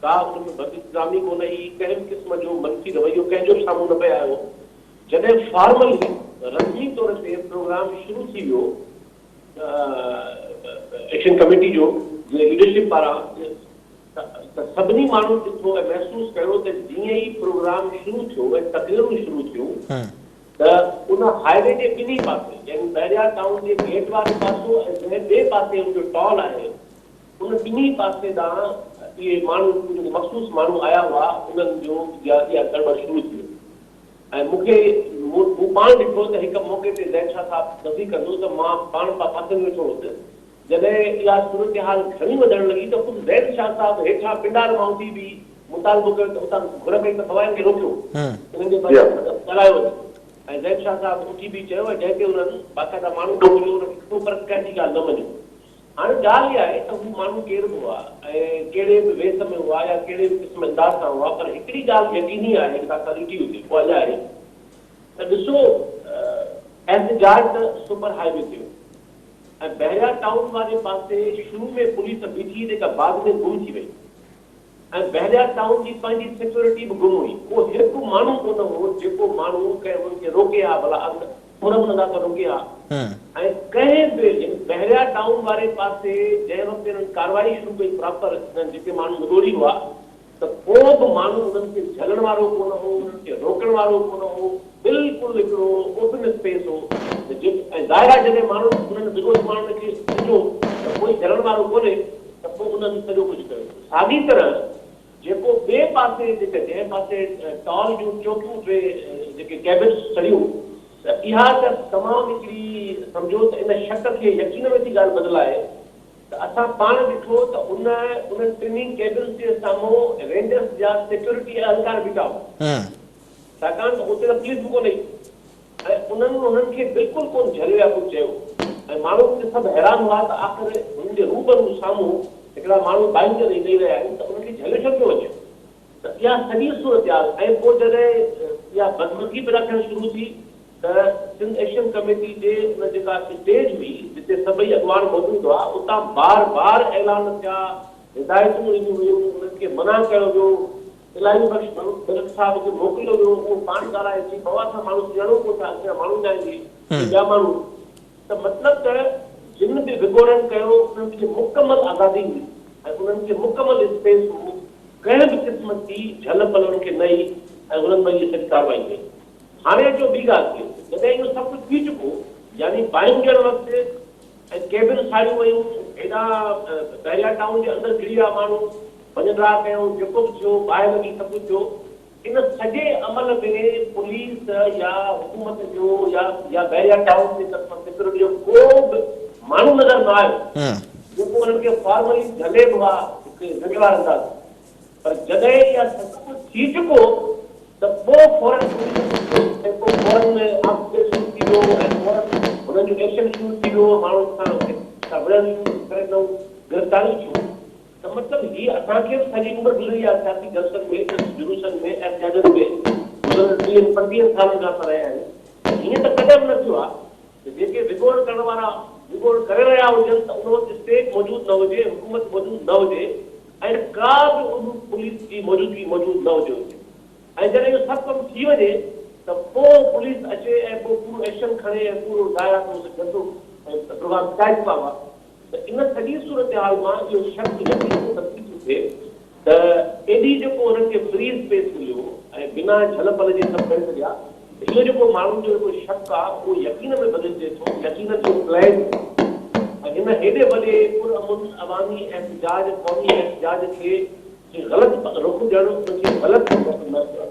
का उनमें बदइंतज़ामी कोन हुई, कंहिं बि क़िस्म जो मनफ़ी रवैयो कंहिंजो बि साम्हूं न पिया आयो। जॾहिं फॉर्मली रस्मी तौर ते प्रोग्राम शुरू थी वियो एक्शन कमेटी जो लीडरशिप पारां, त सभिनी माण्हुनि ॾिठो ऐं महसूसु कयो त जीअं ई प्रोग्राम शुरू थियो ऐं तकरीरूं शुरू थियूं त उन हाईवे जे ॿिन्ही पासे, यानी बहरिया टाउन जे गेट वारे पासो ऐं जंहिं ॿिए पासे उनजो टॉल आहे, उन ॿिन्ही पासे ॾांहुं इहे माण्हू मख़सूस माण्हू आया हुआ, उन्हनि जो इहा गड़बड़ शुरू थी वई। ऐं मूं पाण ॾिठो त हिकु मौक़े ते ज़ैन शाह साहिबु तस्दीक कंदो त मां पाण पासे में वेठो हुउसि, जॾहिं इहा सूरत हाल घणी वधण लॻी त ख़ुदि ज़ैन शाह साहिबु हेठां पिंडार मां उथी बि मुतालबो कयो त उतां घुर कई त फवाइनि खे रोकियो, उन्हनि जे ॻाल्हायो वञे। ऐं ज़ैन शाह साहिबु उथी बि चयो ऐं जंहिं ते उन्हनि बाक़ाइदा माण्हू मोकिलियो, उनखे को पर कंहिंजी ॻाल्हि न मञियो। हाणे ॻाल्हि इहा आहे त हू माण्हू केरु बि हुआ ऐं कहिड़े बि वेस में हुआ या कहिड़े बि क़िस्म अंदाज़ सां हुआ, पर हिकिड़ी ॻाल्हि यकीनी आहे, असां ॾिठी हुजे उहा इहा आहे त ॾिसो एहतिजाज त सुपर हाईवे ते हो ऐं बहरिया टाउन वारे पासे शुरू में पुलिस बीठी जेका बाद में गुम थी वई ऐं बहरिया टाउन जी पंहिंजी सिक्योरिटी बि गुम हुई। को हिकु माण्हू कोन हो जेको माण्हू कंहिं हुनखे रोके हा, भला मुनदा त रोके हा। ऐं कंहिं बि बहरिया टाउन वारे पासे जंहिं वक़्तु हिननि कार्रवाई शुरू कई प्रॉपर, जेके माण्हू मुदोरी हुआ, त को बि माण्हू उन्हनि खे झलण वारो कोन हो, उन्हनि खे रोकण वारो कोन हो, बिल्कुलु हिकिड़ो ओपन स्पेस हो। ऐं ज़ाहिर आहे जॾहिं माण्हू उन्हनि बिगोस माण्हुनि खे ॾिठो त कोई झलण वारो कोन्हे त पोइ उन्हनि सॼो कुझु कयो। साॻी तरह जेको ॿिए पासे जंहिं पासे टॉल जूं चौकियूं टे जेके कैबिन्स चढ़ियूं, त इहा त तमामु हिकिड़ी सम्झो त इन शक खे यकीन में थी ॻाल्हि बदिलाए त असां पाण ॾिठो त उन्हनि टिनी कैबिन्स जे साम्हूं रेंजर्स जा सिक्योरिटी एहलकार बीठा हुआ, छाकाणि त उते त पुलिस बि कोन हुई ऐं उन्हनि खे बिल्कुलु कोन झलियो या कुझु चयो। ऐं माण्हू सभु हैरान हुआ त आख़िर हुननि जे रूबरू साम्हूं हिकिड़ा माण्हू बाइक ते ॾेई रहिया आहिनि त उनखे झले छो पियो वञे। त इहा सॼी सूरत हाल। ऐं पोइ जॾहिं इहा बदमज़गी पैदा थियणु शुरू थी त सिंध एक्शन कमेटी जे उन जेका स्टेज हुई जिते सभई अॻवान मौजूदु हुआ, उतां बार बार ऐलान थिया, हिदायतूं ॾिनियूं वियूं, उन्हनि खे मना कयो वियो, इलाही बख़्श मलिक साहिब खे मोकिलियो वियो, उहो पाण ॻाल्हाए थी बवा सां माण्हू सुञाणो कोन था, असां माण्हू न आहिनि ॿिया माण्हू। त मतिलबु त जिन बि विगोड़नि कयो उन्हनि खे मुकमल आज़ादी हुई ऐं उन्हनि खे मुकमल स्पेस हो, कंहिं बि क़िस्म जी झल पल उन्हनि खे न हुई ऐं उन्हनि में इहे सॼी कार्रवाई कई। हाणे जो ॿी ॻाल्हि थी, जॾहिं इहो सभु कुझु थी चुको, यानी बाइंग ॾियण वक़्तु ऐं केबिन साड़ियूं वयूं, हेॾा बहरिया टाउन जे अंदरि घिरी विया माण्हू, वञा कयूं, जेको बि थियो ॿाहिरि लॻी सभु कुझु थियो। इन सॼे अमल में पुलिस या हुकूमत जो या बहरिया टाउन जे तरफ़ां सिक्योरिटी जो को बि माण्हू नज़र न आयो जेको उन्हनि खे फॉर्मली झले बि हा हिकु ज़िमेवार अंदाज़। पर जॾहिं इहा सभु कुझु थी चुको त पोइ फौरन शुरू थी वियो ऐं फौरन हुननि जो एक्शन शुरू थी वियो, माण्हुनि सां गिरफ़्तारियूं थियूं। त मतिलबु हीअ असांखे बि सॼी उमिरि गुज़री आहे सियासी जलसनि में, जुलूसनि में, एहतिजाजनि में, गुज़िरियल 20-25 सालनि खां असां रहिया आहियूं। हीअं त कॾहिं बि न थियो आहे त जेके विगोड़ करण वारा विगोड़ करे रहिया हुजनि त उन वक़्तु स्टेट मौजूदु न हुजे, हुकूमत मौजूदु न हुजे ऐं का बि पुलिस जी मौजूदगी मौजूदु न हुजे। ऐं जॾहिं इहो सभु कमु थी वञे त पोइ पुलिस अचे ऐं पोइ पूरो एक्शन खणे ऐं पूरो ज़ाहिर गंदो प्रोग्राम टाइट कयो आहे। त इन सॼी सूरत हाल मां इहो शक तब्दील थो थिए त एॾी जेको हुननि खे फ्री स्पेस मिलियो ऐं बिना झल पल जे सभु करे सघिया, इहो जेको माण्हुनि जो जेको शक आहे उहो यकीन में बदिलिजे थो, यकीन जो प्लान इन हेॾे वॾे पुरअमन अवामी एहतजाज क़ौमी एहतजाज खे ग़लति रुख ॾियणु, उनखे ग़लति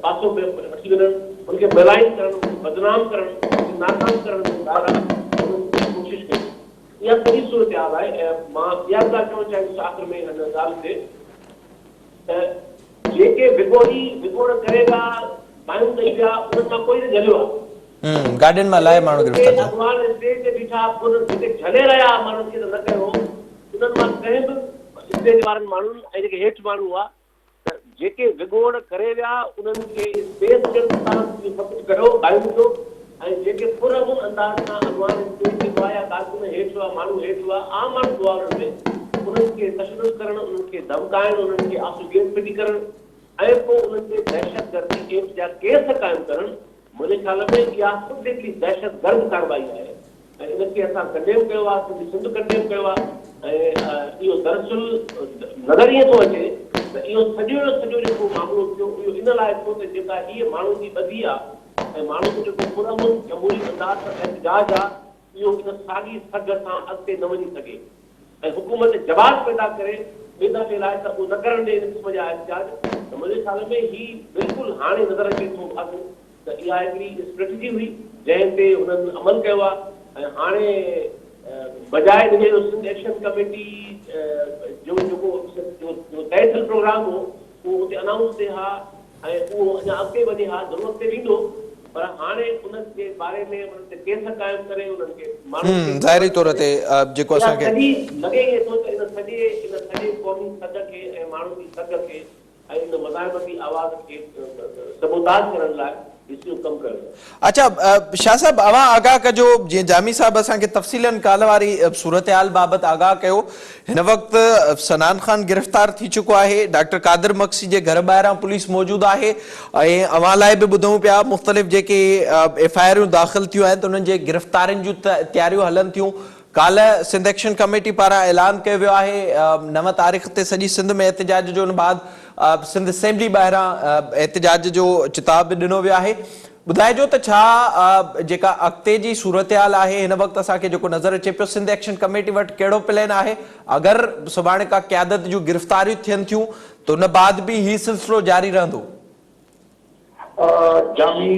पासो में वठी वञणु, उनखे बेलाइन करणु, बदनाम करणु, नाकाम करण जी कोशिशि कई। इहा सॼी सूरत हाल आहे। ऐं मां इहा ॻाल्हि चवणु चाहींदुसि आख़िर में हिन ॻाल्हि ते त जेके विगोड़ करे विया, मायूं ॾेई विया, उन्हनि मां कोई न झलियो आहे। गार्डन में लाए माण्हू गिरफ़्तार थिया। अॻवान स्टेज ते बीठा जेके झले रहिया माण्हुनि खे न कयो, उन्हनि मां कंहिं बि स्टेज वारनि माण्हुनि ऐं जेके हेठि माण्हू हुआ त जेके विगोड़ करे विया उन्हनि खे स्पेस ॾियणु, तव्हां सभु कुझु कयो ॻाल्हियुनि जो, ऐं जेके पुरअमन अंदाज़ सां अॻवान स्टेज ते हुआ या कारकुन हेठि हुआ, माण्हू हेठि हुआ, आम माण्हू हुआ, उन्हनि खे तशदुद करणु, उन्हनि खे धमकाइणु, उन्हनि खे आसूगेत फिटी करणु ऐं पोइ उन्हनि ते दहशतगर्दी एक्ट जा केस क़ाइमु करणु, मुंहिंजे ख़्याल में इहा ख़ुदि हिकिड़ी दहशतगर्द कार्रवाई आहे। ऐं इनखे असां कंडेम कयो आहे, सिंधी सिंध कंडेम कयो आहे। ऐं इहो दरअसल नज़र ईअं थो अचे त इहो सॼो जेको मामिलो थियो इहो इन लाइ थियो त जेका हीअ माण्हुनि जी ॿधी आहे ऐं माण्हुनि जो जेको पुरअमन जमहूरी अंदाज़ सां एहतजाज आहे, इहो इन साॻी सघ सां अॻिते न वञी सघे ऐं हुकूमत जवाब पैदा करे ॿिए दफ़े लाइ त उहो न करण ॾे इन क़िस्म जा एहतजाज। त मुंहिंजे ख़्याल में ही बिल्कुलु हाणे नज़र अचे थो त इहा हिकिड़ी स्ट्रेटजी हुई जंहिं ते हुननि अमल कयो आहे। ऐं हाणे बजाए ॾिने सिंध एक्शन कमेटी जो जेको तय थियल प्रोग्राम हो उहो हुते अनाउंस थिए हा ऐं उहो अञा अॻिते वधे हा, ज़रूरत ते वेंदो, पर हाणे उन्हनि जे बारे में उन्हनि ते केस क़ाइमु करे उन्हनि खे माण्हुनि ज़ाहिरी तौर ते जेको असांखे लॻे ई थो त इन सॼे क़ौमी सॾ खे ऐं माण्हुनि जी सॾ खे ऐं इन मज़ाहिमती आवाज़ खे सबूताज करण लाइ कमु कयो। अच्छा शाह साहब, अवां आगाह कजो, जीअं जामी साहब असांखे तफ़सीलन काल वारी सूरत हाल बाबति आगाह कयो। हिन वक़्तु सनान ख़ान गिरफ़्तार थी चुको आहे, डॉक्टर कादिर मक्सी जे घर ॿाहिरां पुलिस मौजूदु आहे ऐं अवां लाइ बि ॿुधूं पिया मुख़्तलिफ़ जेके FIR दाख़िल थियूं आहिनि त उन्हनि जे गिरफ़्तारियुनि जूं तयारियूं हलनि थियूं। काल्ह सिंध एक्शन कमेटी पारां ऐलान कयो वियो आहे 9 तारीख़ ते सॼी सिंध में एहतजाज जो, उन बाद सिंध असेंबली ॿाहिरां एहतजाज जो चिताब बि ॾिनो वियो आहे। ॿुधाइजो त छा जेका अॻिते जी सूरत हाल आहे हिन वक़्तु असांखे जेको नज़र अचे पियो, सिंध एक्शन कमेटी वटि कहिड़ो प्लान आहे? अगरि सुभाणे का क़यादत जूं गिरफ़्तारियूं थियनि थियूं त उन बाद बि ही सिलसिलो जारी रहंदो? जामी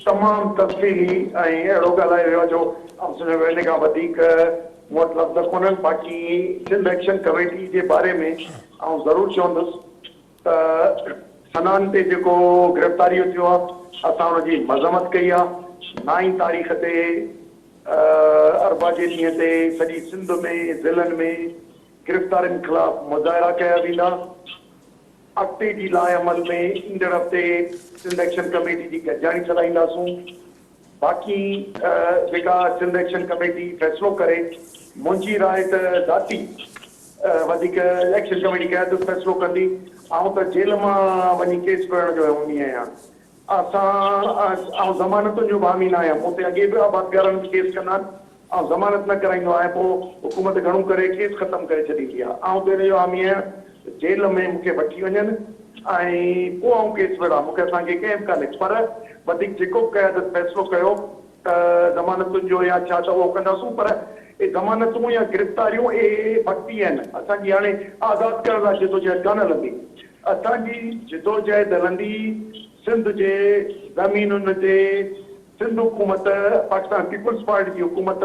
तमामु तफ़सीली ऐं अहिड़ो ॻाल्हाए वियो जो हिन खां वधीक मूं वटि लफ़्ज़ कोन्हनि। बाक़ी सिंध एक्शन कमेटी जे बारे में आउं ज़रूरु चवंदुसि त सनान ते जेको गिरफ़्तारियूं थियो आहे असां हुनजी मज़म्मत कई आहे। 9 तारीख़ ते अरबा जे ॾींहं ते सॼी सिंध में ज़िलनि में गिरफ़्तारियुनि ख़िलाफ़ मुज़ाहिरा कया वेंदा। अॻिते जी लाइ अमल में ईंदड़ हफ़्ते सिंध एक्शन कमेटी जी गॾिजाणी छॾाईंदासूं। बाक़ी जेका सिंध एक्शन कमेटी फ़ैसिलो करे, मुंहिंजी राय त ज़ाती वधीक एक्शन कमेटी क़यादत फ़ैसिलो कंदी। आउं त जेल मां वञी केस करण जो हूंदी आहियां। आउं ज़मानतुनि जो हामी न आहियां। मूं ते अॻे बि आबादगारनि में केस कंदा आहिनि, आउं ज़मानत न कराईंदो आहियां, पोइ हुकूमत घणो करे केस ख़तमु करे छॾींदी आहे। आउं त हिन जो हामी आहियां जेल में मूंखे वठी वञनि ऐं पोइ आउं केस विढ़ा, मूंखे असांखे कंहिं कान्हे। पर वधीक जेको क़यादत फ़ैसिलो कयो त ज़मानतुनि जो या छा त उहो कंदासूं। पर इहे ज़मानतूं या गिरफ़्तारियूं इहे भक्ति आहिनि। असांजी हाणे आज़ादु करण लाइ जिदोजहद कान हलंदी। असांजी जिदोजहद हलंदी सिंध जे ज़मीनुनि ते। सिंध हुकूमत, पाकिस्तान पीपुल्स पार्टी जी हुकूमत,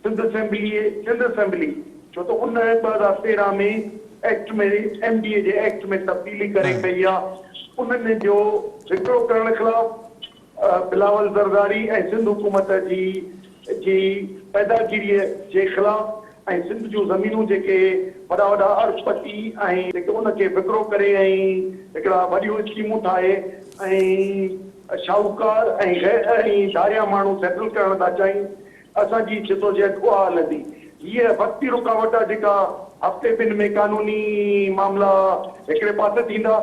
सिंध असेंबली छो त उन 2013 में एक्ट में MDA जे एक्ट में तब्दीली करे कई आहे। उन्हनि जो विकिरो करण ख़िलाफ़ बिलावल ज़रदारी ऐं सिंध हुकूमत जी पैदागिरीअ जे ख़िलाफ़ ऐं सिंध जूं ज़मीनूं जेके वॾा वॾा अरबपति ऐं जेके उनखे विकिरो करे ऐं हिकिड़ा वॾियूं स्कीमूं ठाहे ऐं शाहूकार ऐं धारिया माण्हू सेटल करण था चाहिनि। असांजी जिदोजहद उहा हलंदी। हीअ वक़्ती रुकावट आहे जेका हफ़्ते ॿिनि में कानूनी मामला हिकिड़े पासे थींदा।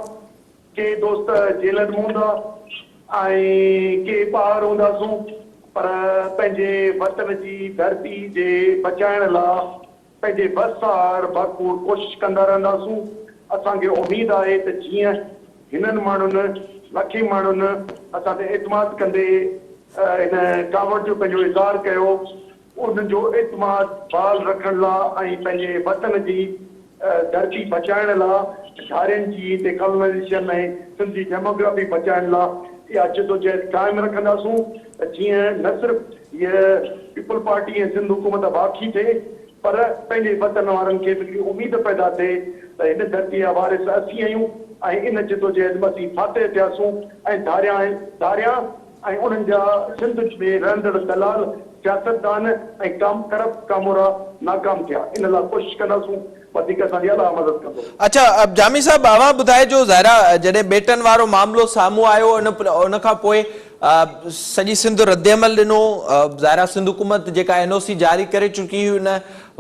के दोस्त जेलनि में हूंदा ऐं के ॿाहिरि हूंदासूं, पर पंहिंजे वतन जी धरती जे बचाइण लाइ पंहिंजे बसार भरपूर कोशिशि कंदा रहंदासूं। असांखे उमेदु आहे त जीअं हिननि माण्हुनि लखे माण्हुनि असां ते एतमाद कंदे हिन कावड़ जो पंहिंजो इज़हार कयो, उन्हनि जो एतमाद बहाल रखण लाइ ऐं पंहिंजे वतन जी धरती बचाइण लाइ धारियुनि जी हिते कॉलोनाइज़ेशन ऐं सिंधी डेमोग्राफी बचाइण लाइ इहा जदोजहद क़ाइमु रखंदासूं त जीअं न सिर्फ़ु हीअ पीपल पार्टी ऐं सिंध हुकूमत बाक़ी थिए पर पंहिंजे वतन वारनि खे बि उमेद पैदा थिए त हिन धरती जा वारिस असीं आहियूं ऐं इन जदोजहद में असीं फातह थियासूं ऐं धारियां ऐं उन्हनि जा सिंध में रहंदड़ दलाल सियासतदान ऐं करप्ट कामोरा नाकाम थिया इन लाइ कोशिशि कंदासूं वधीक असांजी अलाह मदद कंदो। अच्छा अब जामी साहब अवां ॿुधाए जो ज़ाहिरा जॾहिं बेटन वारो मामलो साम्हूं आयो उन खां पोइ सॼी सिंध रद्दअमल ॾिनो ज़ाहिरा सिंध हुकूमत जेका NOC जारी करे चुकी हुई उन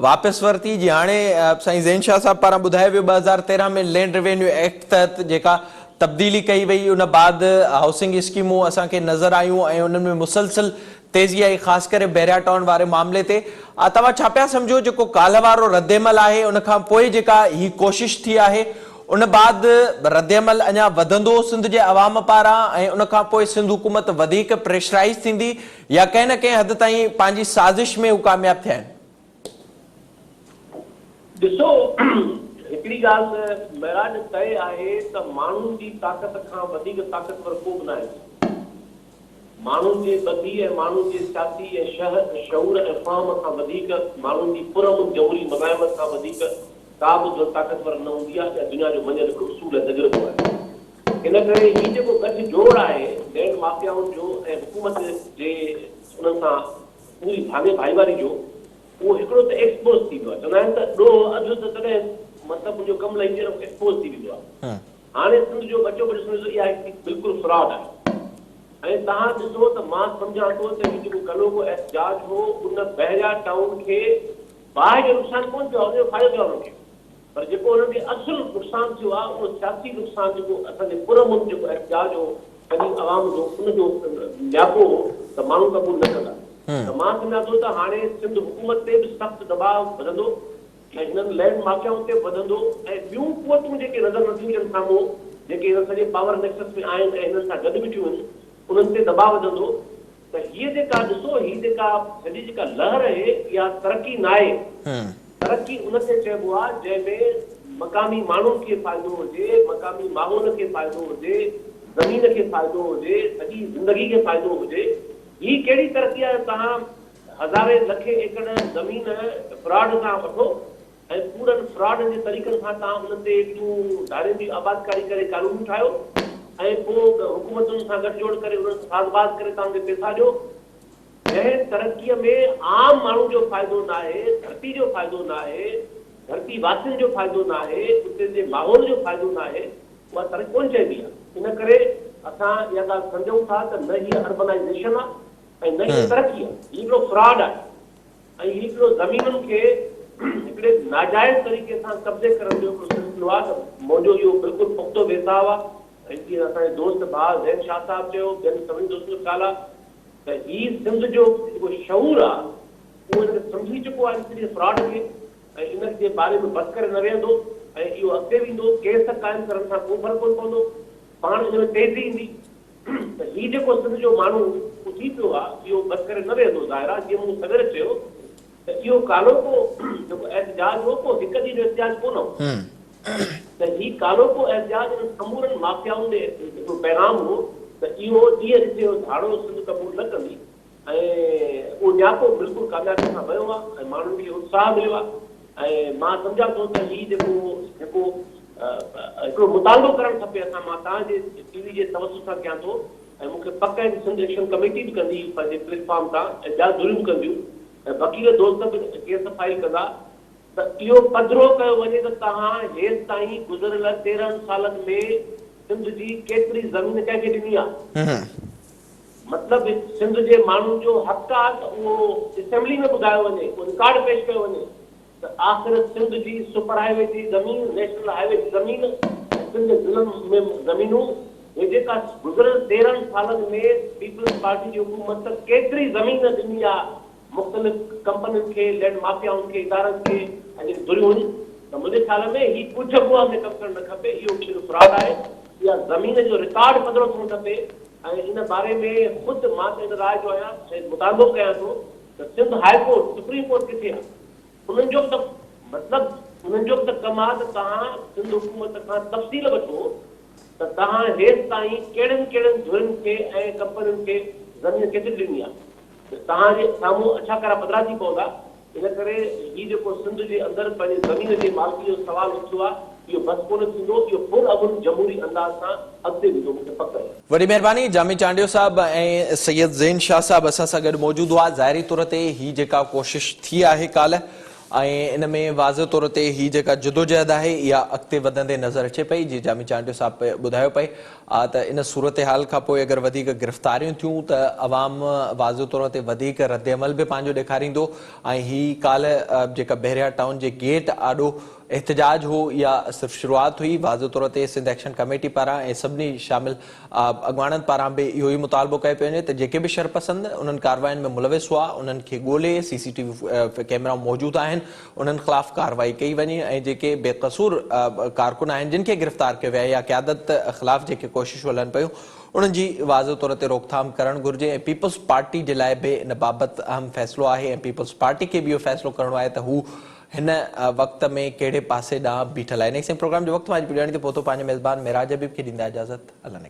वापसि वरिती जी हाणे साईं ज़ैन शाह साहब पारां ॿुधायो वियो 2013 में लैंड रेवेन्यू एक्ट तहत जेका तब्दीली कई वई उन बाद हाउसिंग स्कीमूं असांखे नज़र आयूं ऐं उनमें मुसलसिल तेज़ी आई ख़ासि करे बैरिया टाउन वारे मामले ते तव्हां छा पिया सम्झो जेको काल्ह वारो रद्दअमल आहे उन खां पोइ जेका ही कोशिश थी आहे उन बाद रद्दअमल अञा वधंदो सिंध जे अवाम पारां ऐं उन खां पोइ सिंध हुकूमत वधीक प्रेशराइज़ थींदी या कंहिं न कंहिं हद ताईं पंहिंजी साज़िश में हू कामयाब थिया आहिनि? ॾिसो हिकिड़ी ॻाल्हि महराज तय आहे त माण्हुनि जी ताक़त खां वधीक ताक़तवर को बि न आहे। माण्हुनि जे ॿधी ऐं माण्हुनि जे सियासी ऐं शऊर ऐं फ़हम खां वधीक माण्हुनि जी पुरअमन जमहूरी मज़ाहिमत खां वधीक का बि जो ताक़तवर न हूंदी आहे दुनिया जो मञियल हिकिड़ो उसूल ऐं तजुर्बो आहे। इन करे हीउ जेको गठजोड़ आहे लैंड माफ़ियाउनि जो ऐं हुकूमत जे उन्हनि सां पूरी भाङे भाईवारी जो उहो हिकिड़ो त एक्सपोज़ थींदो आहे। चवंदा आहिनि त ॾोह अधु त तॾहिं मतिलबु मुंहिंजो कमु लही करे एक्सपोज़ थी वेंदो आहे। हाणे सिंध जो बचो बचो इहा बिल्कुलु फ्रॉड आहे ऐं तव्हां ॾिसो त मां सम्झां थो त हीउ जेको गलोको एहतजाज हो उन बहरिया टाउन खे बाहि जो नुक़सानु कोन थियो आहे उनजो फ़ाइदो थियो आहे उनखे पर जेको उन्हनि खे असुलु नुक़सानु थियो आहे उहो सियासी नुक़सानु जेको असांजे पुरअमन जेको एहतजाज हो पंहिंजी आवाम जो उनजो न्यापो हो त माण्हू क़बूल न कंदा। त मां सम्झां थो त हाणे सिंध हुकूमत ते बि सख़्तु दबाव वधंदो ऐं हिननि लैंड माफ़ियाउनि ते वधंदो ऐं ॿियूं क़ुवतूं जेके नज़र नथियूं अचनि साम्हूं जेके हिन सॼे पावर नेक्सस में आहिनि ऐं हिननि सां गॾु बीठियूं आहिनि उन्हनि ते दबाव वधंदो त हीअ जेका ॾिसो हीअ जेका सॼी जेका लहर आहे इहा तरक़ी न आहे। तरक़ी उनखे चइबो आहे जंहिंमें मक़ामी माण्हुनि खे फ़ाइदो हुजे मक़ामी माहौल खे फ़ाइदो हुजे ज़मीन खे फ़ाइदो हुजे सॼी ज़िंदगी खे फ़ाइदो हुजे। हीअ कहिड़ी तरक़ी आहे तव्हां हज़ारे लखे एकड़ ज़मीन फ्रॉड सां वठो ऐं पूरनि फ्रॉड जे तरीक़नि सां तव्हां उन ते धारियुनि जी आबादकारी करे कानून ठाहियो ऐं पोइ हुकूमतुनि सां गठजोड़ करे उन्हनि साज़बाज़ करे तव्हांखे पैसा ॾियो। जंहिं तरक़ीअ में आम माण्हू जो फ़ाइदो न आहे धरती जो फ़ाइदो न आहे धरती वासियुनि जो फ़ाइदो न आहे उते जे माहौल जो फ़ाइदो न आहे उहा तरक़ी कोन चइबी आहे। इन करे असां इहा ॻाल्हि सम्झूं था त न हीअ अर्बनाइज़ेशन आहे ऐं न हीअ तरक़ी आहे हीअ हिकिड़ो फ्रॉड आहे ऐं हीअ हिकिड़ो ज़मीनुनि खे हिकिड़े नाजाइज़ तरीक़े सां कब्ज़े करण जो हिकिड़ो सिलसिलो आहे त मुंहिंजो इहो बिल्कुलु पुख़्तो बेसाव आहे। ऐं जीअं असांजे दोस्त भाउ ज़ैन शाह साहब चयो ॿियनि सभिनी दोस्तनि जो ख़्यालु आहे त हीअ सिंध जो जेको शऊर आहे उहो हिनखे सम्झी चुको आहे हिन फ्रॉड खे ऐं इन जे बारे में बसि करे न वेहंदो ऐं इहो अॻिते वेंदो केस क़ाइमु करण सां को फ़र्क़ु कोन पवंदो पाण हिन में तेज़ी ईंदी त हीउ जेको सिंध जो माण्हू थी पियो आहे इहो बसि करे न वेहंदो ज़ाहिर आहे। जीअं मूं सवेर चयो त इहो कालोको जेको एहतजाज हो को हिकु ॾींहुं जो एहतजाज कोन हो त हीउ कालोको एहतजाज हिन समूरनि माफ़ियाउनि ॾे जेको पैगाम हो त इहो ॾींहुं ॾिसे धाड़ो सिंध क़बूल न कंदी ऐं उहो न्यापो बिल्कुलु कामयाबी सां वियो आहे ऐं माण्हुनि खे उत्साह मिलियो आहे ऐं मां सम्झां थो त हीउ जेको हिकिड़ो मुतालो करणु खपे असां मां तव्हांजे TV जे तवसु सां कयां थो ऐं मूंखे पक आहे सिंध एक्शन कमेटी बि कंदी पंहिंजे प्लेटफॉर्म तां ऐं ॿिया ज़रूरु कंदियूं ऐं वकील दोस्त बि केस फाइल कंदा त इहो पधिरो कयो वञे त तव्हां हेसि ताईं गुज़िरियल 13 सालनि में सिंध जी केतिरी ज़मीन कंहिंखे ॾिनी आहे मतिलबु सिंध जे माण्हुनि जो हक़ आहे त उहो असेंबली में ॿुधायो वञे उहो रिकॉर्ड पेश कयो वञे त आख़िर सिंध जी सुपर हाईवे जी ज़मीन नेशनल हाईवे जी ज़मीन सिंध ज़िलनि में ज़मीनूं हे जेका गुज़िरियल 13 सालनि में पीपल्स पार्टी जी हुकूमत केतिरी ज़मीन ॾिनी आहे मुख़्तलिफ़ कंपनियुनि खे लैंड माफ़ियाउनि खे इदारनि खे ऐं जेके दुरियूं आहिनि त मुंहिंजे ख़्याल में हीउ कुझु अॻुवां में कमु करणु न खपे इहो कहिड़ो फ्रॉड आहे इहा ज़मीन जो रिकॉर्ड पधिरो थियणु खपे ऐं इन बारे में ख़ुदि मां त इन राय जो आहियां ऐं मुतालबो कयां थो त Sindh high court supreme court किथे आहे? उन्हनि जो त मतिलबु उन्हनि जो त कमु आहे त तव्हां सिंध हुकूमत खां तफ़सील वठो त तव्हां हेसि ताईं कहिड़ियुनि कहिड़ियुनि धुरियुनि खे ऐं कंपनियुनि खे ज़मीन केतिरी ॾिनी आहे, तव्हांजे साम्हूं अछा करा पधरा थी पवंदा। इन करे हीउ जेको सिंध जे अंदरि पंहिंजी ज़मीन जे मालिकी जो सवाल उथियो आहे, इहो बस कोन थींदो, इहो पुर अमन जमहूरी अंदाज़ सां अॻिते वेंदो, मूंखे पक आहे। वॾी महिरबानी जामी चांडियो साहब ऐं सैयद ज़ैन शाह साहब असां सां गॾु मौजूदु हुआ। ज़ाहिरी तौर ते ही जेका कोशिश थी आहे काल्ह ऐं इन में वाज़ तौर ते ही जेका जदोजहद आहे इहा अॻिते वधंदे नज़र अचे पई। जीअं जामी चांडियो साहब ॿुधायो पई त इन सूरत हाल खां पोइ अगरि वधीक गिरफ़्तारियूं थियूं त अवाम वाज़ तौर ते वधीक रद्द अमल बि पंहिंजो ॾेखारींदो ऐं ही काल्ह जेका बहरिया टाउन जे गेट आॾो एहतजाज हो या सिर्फ़ शुरूआत हुई। वाज़ तौर ते सिंध एक्शन कमेटी पारां ऐं सभिनी शामिल अॻवाननि पारां बि इहो ई मुतालबो कयो पियो वञे त जेके बि शरपसंद उन्हनि कार्रवाइनि में मुलविस हुआ उन्हनि खे ॻोल्हे CCTV कैमरा मौजूदु आहिनि उन्हनि ख़िलाफ़ कार्रवाई कई वञे ऐं जेके बेक़सूर कारकुन आहिनि जिन खे गिरफ़्तार कयो वियो आहे या क़यादत ख़िलाफ़ जेके कोशिशूं हलनि पियूं उन्हनि जी वाज़ तौर ते रोकथाम करणु घुरिजे। ऐं पीपल्स पार्टी जे लाइ बि इन बाबति अहम फ़ैसिलो आहे ऐं पीपल्स पार्टी खे बि इहो फ़ैसिलो करणो आहे त हू हिन वक़्त में कहिड़े पासे ॾांहुं बीठल आहे। नेक्स्ट प्रोग्राम जो वक़्तु मां ॼाणी ते पहुतो पंहिंजे मेज़बान मेराज हबीब खे ॾींदा इजाज़त। अल्लाह ने